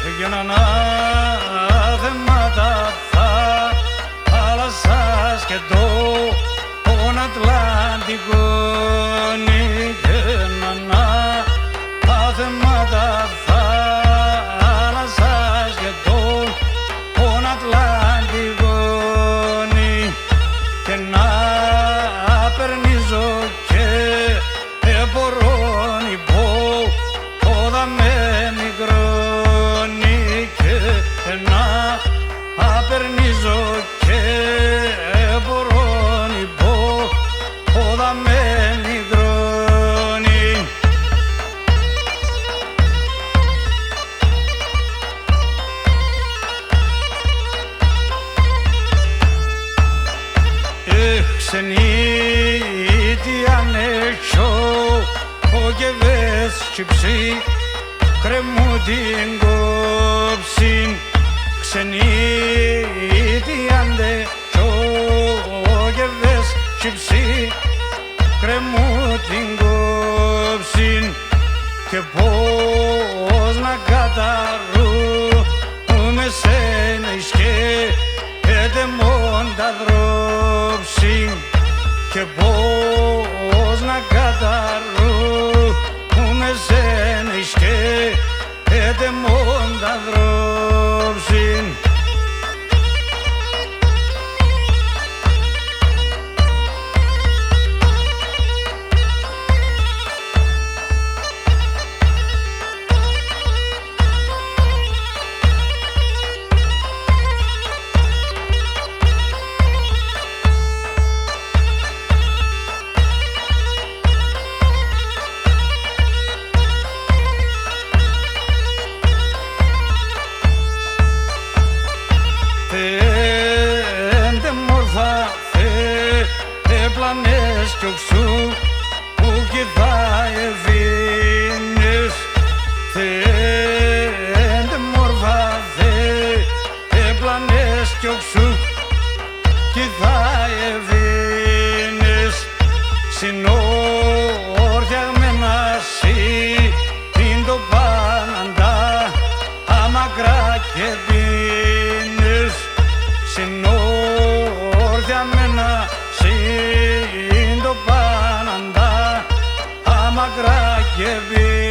έγιναν άθεματα θάλασσας και τον Ατλαντικό. Έγιναν άθεματα θάλασσας και τον Ατλαντικό. Και να περνίζω και μπορώ πόδα με μικρώνει και να απερνίζω και μπορώ πόδα με μικρώνει. Ξενίτη αν έχω και βες τσιψί κρεμού την κόψη. Ξενίτη αν έχω και βες τσιψί κρεμού την κόψη. Και πώς να καταρρούμε σένα ισκέτε μόντα δρόψη. Και πώς να καταρρούμε σένα ισκέτε μόντα δρόψη. Θέντε μόρφα, πλανές κι οξού που κοιτάει ευθύνες. Θέντε μόρφα, πλανές κι οξού κοιτάει ευθύνες. Συνόρθιαγμένα συν το πάναντα αμακρά και πίνες. Συνόρθιαμένα συν το πάναντα αμακρά και πίνες.